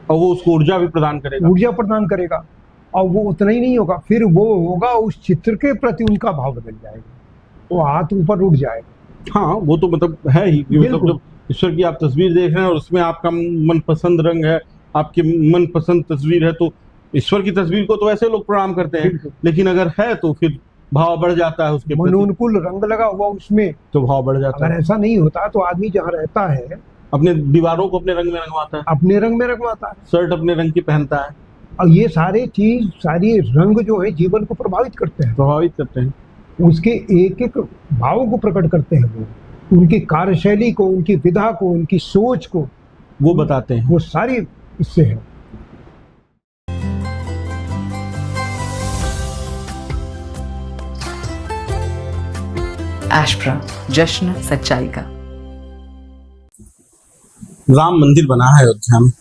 और वो उसको ऊर्जा भी प्रदान करेगा। ऊर्जा प्रदान करेगा। और वो उतना ही नहीं होगा, फिर वो होगा उस चित्र के प्रति उनका भाव बदल जाएगा, वो हाथ ऊपर उठ जाएगा। हाँ, वो तो मतलब है ही, मतलब जब ईश्वर की आप तस्वीर देख रहे हैं और उसमें आपका मनपसंद रंग है, आपकी मनपसंद तस्वीर है, तो ईश्वर की तस्वीर को तो ऐसे लोग प्रणाम करते हैं, लेकिन अगर है तो फिर भाव बढ़ जाता है उसके प्रति। मनोनुकूल रंग लगा हुआ उसमें तो भाव बढ़ जाता है। अगर ऐसा नहीं होता तो आदमी जहाँ रहता है अपने दीवारों को अपने रंग में रंगवाता है, अपने रंग में रंगवाता है, शर्ट अपने रंग की पहनता है। और ये सारे चीज, सारे रंग जो है जीवन को प्रभावित करते हैं, प्रभावित करते हैं, उसके एक एक भाव को प्रकट करते हैं। वो उनकी कार्यशैली को, उनकी विधा को, उनकी सोच को वो बताते हैं। वो सारी इससे है। एशप्रा, जश्न सच्चाई का। राम मंदिर बना है अयोध्या में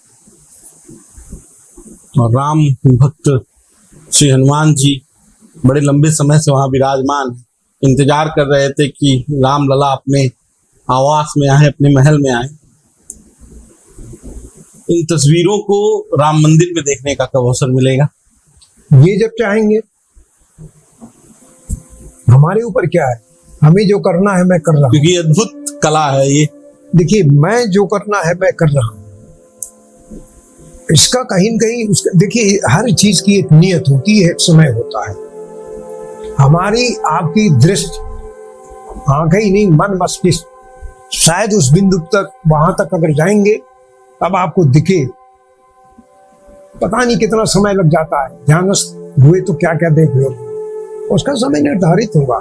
और राम भक्त श्री हनुमान जी बड़े लंबे समय से वहां विराजमान, इंतजार कर रहे थे कि राम लला अपने आवास में आए, अपने महल में आए। इन तस्वीरों को राम मंदिर में देखने का कब अवसर मिलेगा? ये जब चाहेंगे। हमारे ऊपर क्या है, हमें जो करना है मैं कर रहा हूँ, क्योंकि अद्भुत कला है ये। देखिए, मैं जो करना है मैं कर रहा हूँ, इसका कहीं न कहीं देखिए, हर चीज की एक नियत होती है, एक समय होता है। हमारी आपकी दृष्टि, आंखें ही नहीं, मन मस्तिष्क शायद उस बिंदु तक, वहां तक अगर जाएंगे तब आपको दिखे। पता नहीं कितना समय लग जाता है, ध्यानस्थ हुए तो क्या क्या देख लो, उसका समय निर्धारित होगा।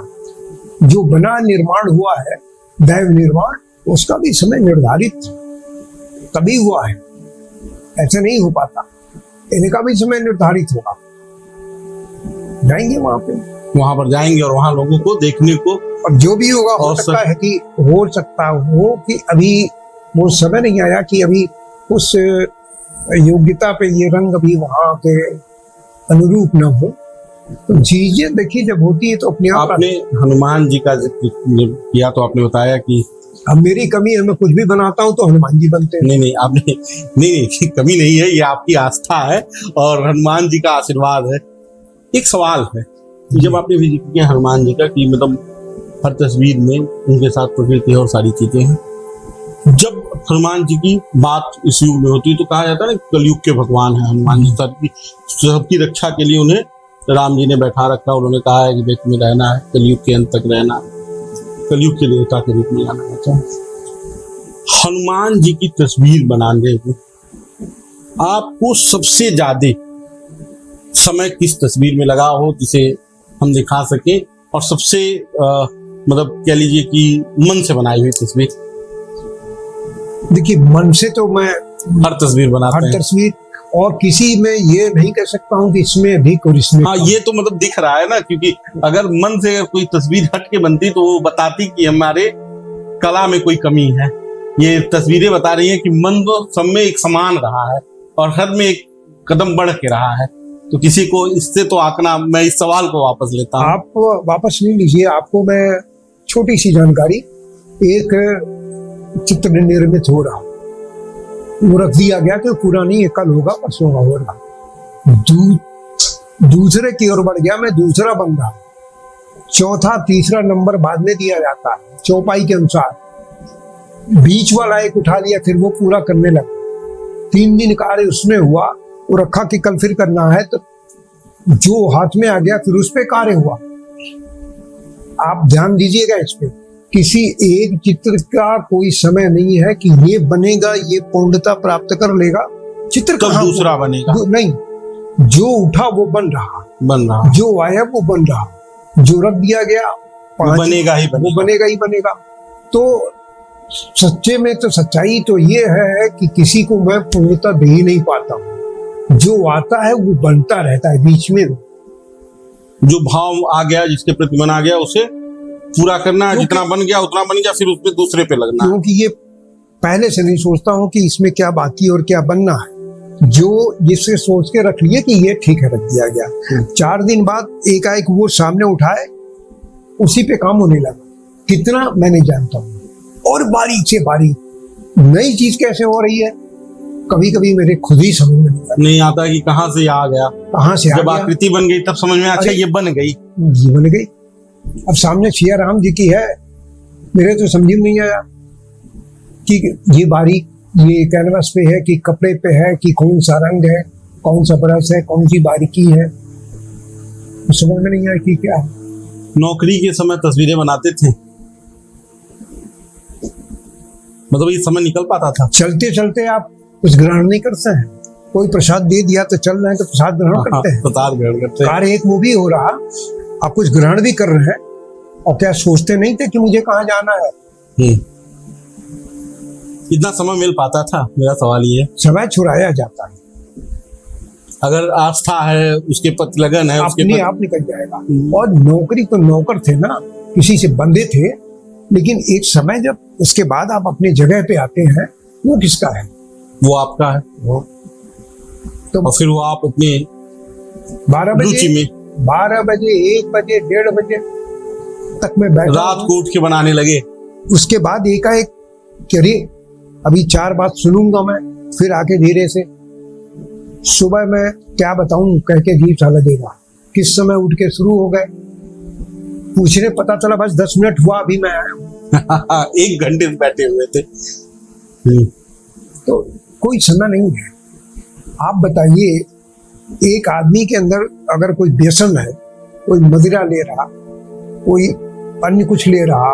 जो बना निर्माण हुआ है, दैव निर्माण, उसका भी समय निर्धारित तभी हुआ है, ऐसे नहीं हो पाता। इनका भी समय निर्धारित होगा। जाएंगे वहां पे, वहां पर जाएंगे और वहां लोगों को देखने को, और जो भी होगा हो सकता है कि हो सकता हो कि अभी वो समय नहीं आया कि अभी उस योग्यता पे ये रंग अभी वहां के अनुरूप न हो। तो चीजें देखिए जब होती है तो अपने आप। आपने हनुमान जी का जिक्र किया तो आपने बताया कि अब मेरी कमी है, मैं कुछ भी बनाता हूँ तो हनुमान जी बनते हैं। नहीं, आपने नहीं, कमी नहीं है, ये आपकी आस्था है और हनुमान जी का आशीर्वाद है। एक सवाल है, जब आपने भी जिक्र किया हनुमान जी का कि मतलब हर तस्वीर में उनके साथ प्रकृति और सारी चीजें हैं, जब हनुमान जी की बात इस युग में होती है तो कहा जाता है ना, कलयुग के भगवान है हनुमान जी। सबकी रक्षा के लिए उन्हें राम जी ने बैठा रखा, उन्होंने कहा है कि देश में रहना है, कलयुग के अंत तक रहना, कलयुग के देवता के रूप में आना है। हनुमान जी की तस्वीर बनाने में आपको सबसे ज्यादा समय किस तस्वीर में लगा हो जिसे हम दिखा सके, और सबसे मतलब कह लीजिए कि मन से बनाई हुई तस्वीर? देखिए, मन से तो मैं हर तस्वीर बनाते हैं, हर तस्वीर, और किसी में ये नहीं कह सकता हूँ कि इसमें अधिक और इसमें। हाँ, ये तो मतलब दिख रहा है ना, क्योंकि अगर मन से कोई तस्वीर हट के बनती तो वो बताती कि हमारे कला में कोई कमी है। ये तस्वीरें बता रही हैं कि मन तो सब में एक समान रहा है और हर में एक कदम बढ़ के रहा है। तो किसी को इससे तो आंकना, मैं इस सवाल को वापस लेता हूँ। आप वापस नहीं लीजिए, आपको मैं छोटी सी जानकारी, एक चित्र निर्मित हो रहा, वो रख दिया गया कि पूरा नहीं है, कल होगा परसों होगा। दूसरे की ओर बढ़ गया, मैं दूसरा बंदा, चौथा तीसरा नंबर बाद में दिया जाता है चौपाई के अनुसार। बीच वाला एक उठा लिया, फिर वो पूरा करने लगा। 3 दिन कार्य उसमें हुआ, वो रखा कि कल फिर करना है, तो जो हाथ में आ गया फिर उस पे कार्य हुआ। आप ध्यान दीजिएगा इस पे, किसी एक चित्र का कोई समय नहीं है कि ये बनेगा, ये पूर्णता प्राप्त कर लेगा, चित्र कब दूसरा बनेगा, नहीं। जो उठा वो बन रहा, जो आया वो बन रहा, जो रख दिया गया वो बनेगा ही बनेगा। तो सच्चे में तो सच्चाई तो ये है कि किसी को मैं पूर्णता दे ही नहीं पाता हूँ। जो आता है वो बनता रहता है, बीच में जो भाव आ गया, जिसके प्रति मन आ गया, उसे पूरा करना है। जितना बन गया उतना बन गया, फिर उस पे दूसरे पे लगना। क्योंकि ये पहले से नहीं सोचता हूँ कि इसमें क्या बाकी और क्या बनना है, जो जिससे सोच के रख लिए कि ये ठीक है, रख दिया गया। 4 दिन बाद एकाएक वो सामने उठाए, उसी पे काम होने लगा। कितना मैं नहीं जानता हूँ। और बारीक से बारीक नई चीज कैसे हो रही है, कभी कभी मेरे खुद ही समझ में नहीं आता कि कहाँ से आ गया। कहाँ से आ जब गया, आकृति बन गई तब समझ में अच्छा अरे, ये बन गई। ये बन गई। अब सामने सिया राम जी की है, मेरे तो समझ में नहीं आया कि ये बारीक ये कैनवस पे है कि कपड़े पे है कि कौन सा रंग है, कौन सा ब्रश है, कौन सी बारीकी है, समझ में नहीं आया कि क्या है। नौकरी के समय तस्वीरें बनाते थे, मतलब ये समय निकल पाता था। चलते चलते आप कुछ ग्रहण नहीं करते हैं, कोई प्रसाद दे दिया तो चल रहे हैं तो प्रसाद ग्रहण करते हैं। प्रसाद ग्रहण करते हैं। कार एक मूवी हो रहा, आप कुछ ग्रहण भी कर रहे हैं और क्या सोचते नहीं थे कि मुझे कहाँ जाना है। इतना समय मिल पाता था, मेरा सवाल ये है। समय छुड़ाया जाता है, अगर आस्था है, उसके प्रति लगन है, उसके अपने प्रति आप निकल जाएगा। और नौकरी तो नौकर थे ना, किसी से बंधे थे, लेकिन एक समय जब उसके बाद आप अपनी जगह पे आते हैं, वो किसका है? वो आपका है। तो और फिर वो आप अपने 12 रुचि बजे में 12 बजे 1 बजे 1:30 बजे तक मैं बैठा रात हूं। को उठ के बनाने लगे। उसके बाद एकाएक कि अरे अभी 4 बात सुनूंगा मैं, फिर आके धीरे से सुबह मैं क्या बताऊं कह के अजीब सा लगेगा। किस समय उठ के शुरू हो गए पूछने, पता चला बस 10 मिनट हुआ अभी मैं आया हूं। 1 घंटे से बैठे हुए थे। तो कोई समय नहीं है। आप बताइए, एक आदमी के अंदर अगर कोई व्यसन है, कोई मदिरा ले रहा, कोई अन्य कुछ ले रहा,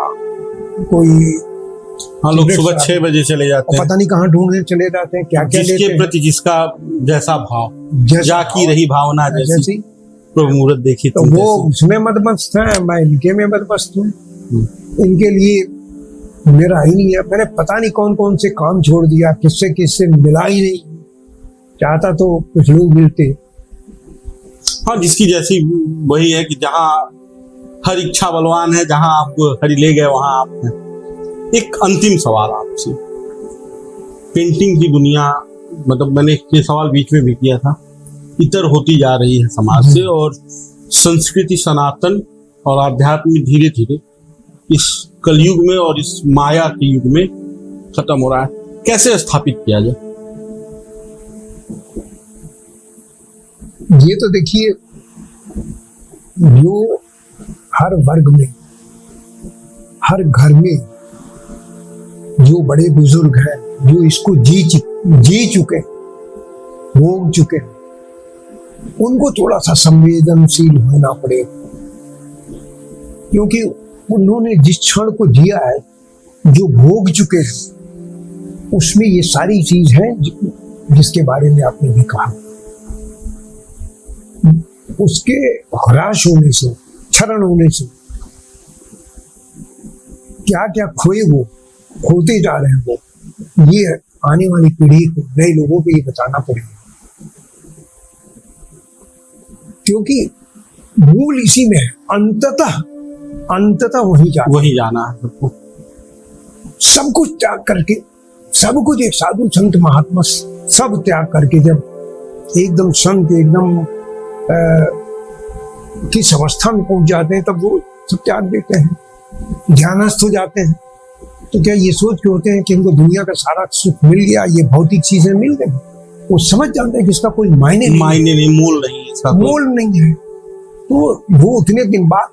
कोई हाँ, लोग सुबह 6 बजे चले जाते हैं। पता नहीं कहाँ ढूंढने चले जाते हैं, क्या क्या लेते जिसके हैं। प्रति जिसका जैसा भाव, जैसा जाकी रही भावना जैसी, जैसी प्रभु मुहूर्त देखी तो तुम वो जैसी। उसमें मदमस्त है, मैं इनके में मदमस्त हूँ। इनके लिए मेरा ही नहीं है। मैंने पता नहीं कौन कौन से काम छोड़ दिया, किससे किससे मिला ही नहीं। चाहता तो कुछ लोग मिलते। हाँ, जिसकी जैसी वही है कि जहाँ हर इच्छा बलवान है, जहाँ आपको हरि ले गए वहां आप हैं। एक अंतिम सवाल आपसे, पेंटिंग की दुनिया, मतलब मैंने ये सवाल बीच में भी किया था, इतर होती जा रही है समाज से, और संस्कृति सनातन और आध्यात्म धीरे धीरे इस कलयुग में और इस माया के युग में खत्म हो रहा है। कैसे स्थापित किया जाए? ये तो देखिए, जो हर वर्ग में, हर घर में जो बड़े बुजुर्ग हैं, जो इसको जी चुके, भोग चुके, उनको थोड़ा सा संवेदनशील होना पड़ेगा। क्योंकि उन्होंने जिस क्षण को जिया है, जो भोग चुके हैं, उसमें ये सारी चीज है जिसके बारे में आपने भी कहा। उसके ह्रास होने से, क्षरण होने से क्या क्या खोए, वो खोते जा रहे हैं। वो ये आने वाली पीढ़ी को, नए लोगों को ये बताना पड़ेगा। क्योंकि मूल इसी में है, अंततः वही जाना है सबको। सब कुछ त्याग करके, सब कुछ एक साधु संत महात्मा सब त्याग करके जब एकदम संत, एकदम किस अवस्था में पहुंच जाते हैं, तब वो सब त्याग देते हैं, ध्यानस्थ हो जाते हैं। तो क्या ये सोच के होते हैं कि इनको दुनिया का सारा सुख मिल गया, ये भौतिक चीजें मिल गई? वो समझ जाते हैं कि इसका कोई मायने नहीं, मूल नहीं है, इसका मूल नहीं है। तो वो उतने दिन बाद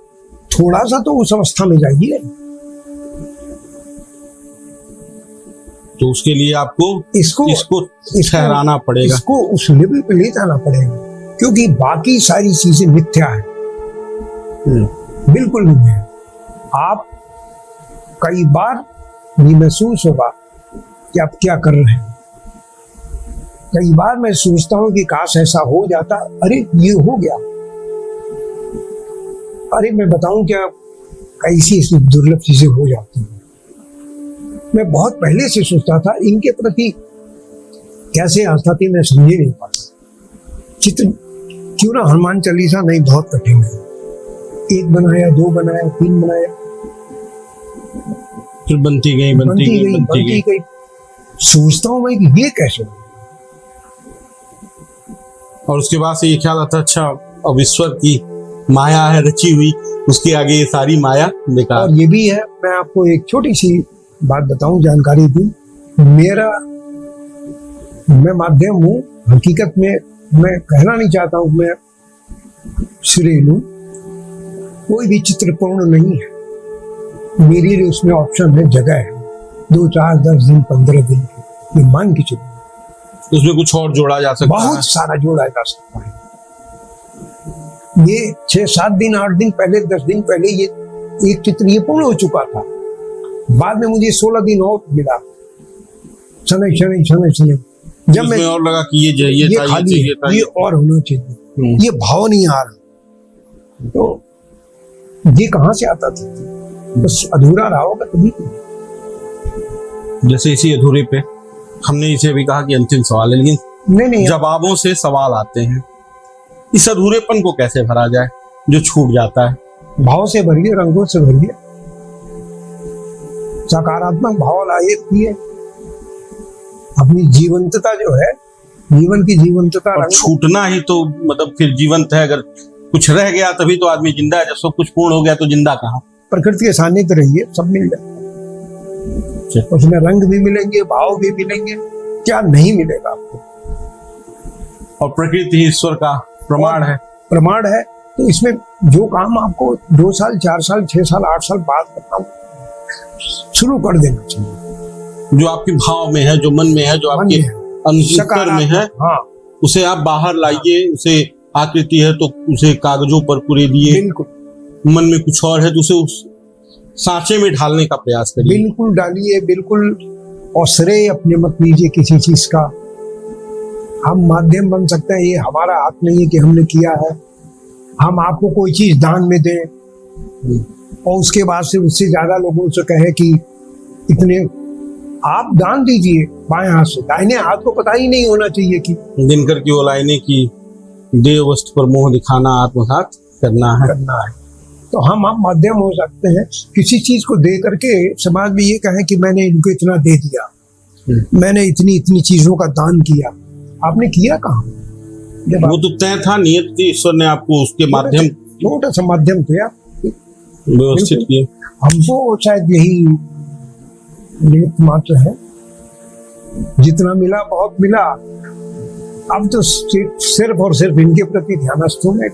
थोड़ा सा तो उस अवस्था में जाइए। तो उसके लिए आपको इसको ठहराना पड़ेगा, इसको उस लेवल पे ले जाना पड़ेगा। क्योंकि बाकी सारी चीजें मिथ्या है, बिल्कुल नहीं है। आप कई बार ये महसूस होगा कि आप क्या कर रहे हैं। कई बार मैं सोचता हूँ कि काश ऐसा हो जाता, अरे ये हो गया। अरे मैं बताऊं क्या, कैसी ऐसी दुर्लभ चीजें हो जाती हैं। मैं बहुत पहले से सोचता था इनके प्रति, कैसे आस्था थी मैं समझ नहीं पाता। चित्र क्यों ना हनुमान चालीसा नहीं, बहुत कठिन है। 1 बनाया, 2 बनाया, 3 बनाया, फिर बनती गई। सोचता हूँ मैं कि ये कैसे हो। और उसके बाद से ये ख्याल आता, अच्छा अब ईश्वर की माया है रची हुई, उसके आगे ये सारी माया बेकार। और ये भी है, मैं आपको एक छोटी सी बात बताऊं, जानकारी दूं। मैं माध्यम हूँ, हकीकत में मैं कहना नहीं चाहता हूँ मैं श्रेय लूं, कोई भी चित्र पूर्ण नहीं है। मेरे लिए उसमें ऑप्शन है, जगह है, 2, 4, 10 दिन, 15 दिन ये मान के चलिए। उसमें कुछ और जोड़ा जा सकता है, बहुत सारा जोड़ा जा सकता है। ये 6, 7 दिन, 8 दिन पहले, 10 दिन पहले ये एक चित्र ये पूर्ण हो चुका था। बाद में मुझे 16 दिन और मिला, शनै जब मैं और लगा कि ये था, खाली चाहिए था, ये और होना चाहिए, ये भाव नहीं आ रहा, तो ये कहाँ से आता था? बस अधूरा रहा होगा कभी। जैसे इसी अधूरे पे हमने इसे भी कहा कि अंतिम सवाल है, लेकिन नहीं जवाबों से सवाल आते हैं। इस अधूरेपन को कैसे भरा जाए जो छूट जाता है? भाव से भरिए, रंगों से भरिए, सकारात्मक भाव लाइए, अपनी जीवंतता जो है, जीवन की जीवंतता और छूटना ही तो मतलब फिर जीवंत है। अगर कुछ रह गया तभी तो आदमी जिंदा है, जब सब कुछ पूर्ण हो गया तो जिंदा कहाँ? प्रकृति के सानिध्य रहिए, सब मिल जाए, उसमें रंग भी मिलेंगे, भाव भी मिलेंगे, क्या नहीं मिलेगा आपको। और प्रकृति ही ईश्वर का प्रमाण है, प्रमाण है। तो इसमें जो काम आपको 2 साल, 4 साल, 6 साल, 8 साल बाद करना शुरू कर देना चाहिए। जो आपके भाव में है, जो मन में है, जो आपके अंतर में है, हाँ, उसे आप बाहर लाइए। उसे आकृति है तो उसे कागजों पर कुरेदिए, बिल्कुल। मन में कुछ और है तो उसे उस सांचे में ढालने का प्रयास करिए, बिल्कुल डालिए, बिल्कुल। और श्रेय अपने मत लीजिए किसी चीज का। हम माध्यम बन सकते हैं, ये हमारा हाथ नहीं है कि हमने किया है। हम आपको कोई चीज दान में दें और उसके बाद से उससे ज्यादा लोगों से कहे कि इतने आप दान दीजिए बाएं हाथ से, दाहिने हाथ को पता ही नहीं होना चाहिए कि दिनकर की ओलाइने की देव वस्तु पर मोह दिखाना आत्मघात करना है। तो हम माध्यम हो सकते हैं किसी चीज को दे करके समाज में ये कहें कि मैंने इनको इतना दे दिया, मैंने इतनी चीजों का दान किया। आपने किया कहाँ? वो तो तय था, नियत थी, ईश्वर ने आपको उसके माध्यम, छोटा सा माध्यम थे आप व्यवस्थित किए। हमको शायद यही निमित्त मात्र है, जितना मिला बहुत मिला। अब तो सिर्फ और सिर्फ इनके प्रति ध्यानस्थ हूं मैं।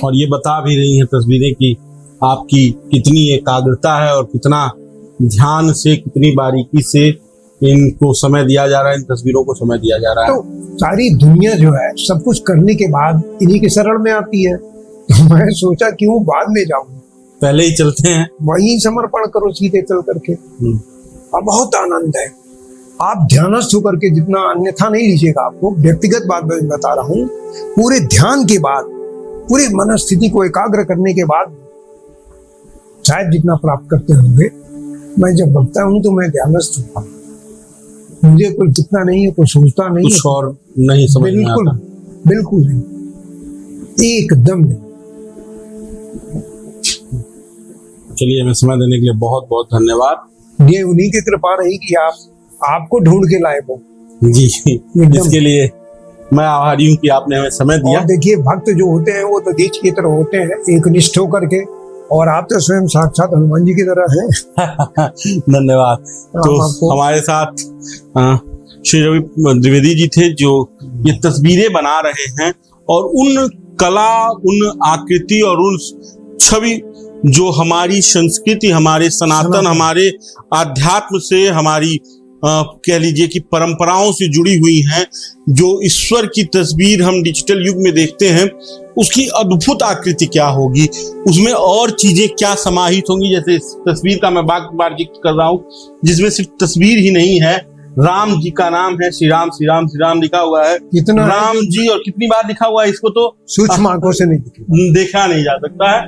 और ये बता भी रही हैं तस्वीरें कि आपकी कितनी एकाग्रता है और कितना ध्यान से, कितनी बारीकी से इनको समय दिया जा रहा है, इन तस्वीरों को समय दिया जा रहा है। तो सारी दुनिया जो है सब कुछ करने के बाद इन्हीं के शरण में आती है, तो मैं सोचा क्यों बाद में जाऊं, पहले ही चलते हैं, वहीं समर्पण करो सीधे चल करके। अब बहुत आनंद है। आप ध्यानस्थ होकर के जितना, अन्यथा नहीं लीजिएगा। आपको व्यक्तिगत बात मैं बता रहा हूँ, पूरे ध्यान के बाद, पूरी मनस्थिति को एकाग्र करने के बाद शायद जितना प्राप्त करते होंगे। मैं जब बगता हूँ तो मैं ध्यानस्थ होता हूँ, मुझे कोई जितना नहीं है, कोई सोचता नहीं, कुछ और नहीं समझ में आता। बिल्कुल नहीं, एकदम नहीं। चलिए, हमें समय देने के लिए बहुत बहुत धन्यवाद। ये उन्हीं की कृपा रही कि आपको ढूंढ के लाए वो जी, इसके लिए मैं आभारी हूँ कि आपने हमें समय दिया। और देखिए, भक्त जो होते हैं वो तो देश की तरह होते हैं, एक निष्ठ होकर के, और आप तो स्वयं साक्षात हनुमान जी की तरह हैं। धन्यवाद। तो हमारे साथ श्री रवि द्विवेदी जी थे, जो ये तस्वीरें बना रहे हैं और उन कला, उन आकृति और उन छवि जो हमारी संस्कृति, हमारे सनातन, हमारे आध्यात्म से, हमारी कह लीजिए कि परंपराओं से जुड़ी हुई हैं, जो ईश्वर की तस्वीर हम डिजिटल युग में देखते हैं, उसकी अद्भुत आकृति क्या होगी, उसमें और चीजें क्या समाहित होंगी। जैसे इस तस्वीर का मैं बार बार जिक्र कर रहा हूँ, जिसमें सिर्फ तस्वीर ही नहीं है, राम जी का नाम है, श्री राम श्री राम श्री राम लिखा हुआ है, कितना राम जी, और कितनी बार लिखा हुआ है, इसको तो सूक्ष्म आंखों से नहीं देखा नहीं जा सकता है।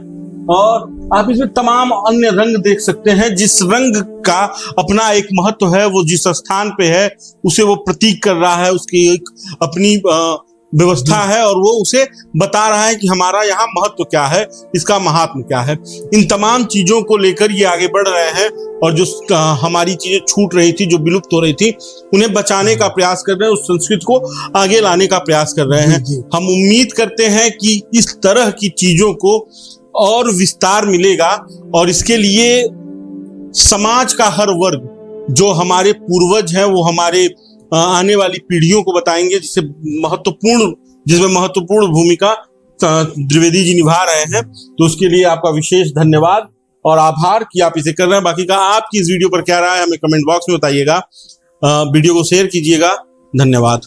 और आप इसमें तमाम अन्य रंग देख सकते हैं। जिस रंग का अपना एक महत्व है, वो जिस स्थान पे है उसे वो प्रतीक कर रहा है, उसकी एक अपनी व्यवस्था है, और वो उसे बता रहा है कि हमारा यहाँ महत्व क्या है, इसका महात्म क्या है। इन तमाम चीजों को लेकर ये आगे बढ़ रहे हैं, और जो हमारी चीजें छूट रही थी, जो विलुप्त हो रही थी, उन्हें बचाने का प्रयास कर रहे हैं, उस संस्कृति को आगे लाने का प्रयास कर रहे हैं। हम उम्मीद करते हैं कि इस तरह की चीजों को और विस्तार मिलेगा, और इसके लिए समाज का हर वर्ग, जो हमारे पूर्वज हैं, वो हमारे आने वाली पीढ़ियों को बताएंगे, जिसमें महत्वपूर्ण भूमिका द्विवेदी जी निभा रहे हैं। तो उसके लिए आपका विशेष धन्यवाद और आभार कि आप इसे कर रहे हैं। बाकी का आपकी इस वीडियो पर क्या राय है हमें कमेंट बॉक्स में बताइएगा। वीडियो को शेयर कीजिएगा। धन्यवाद।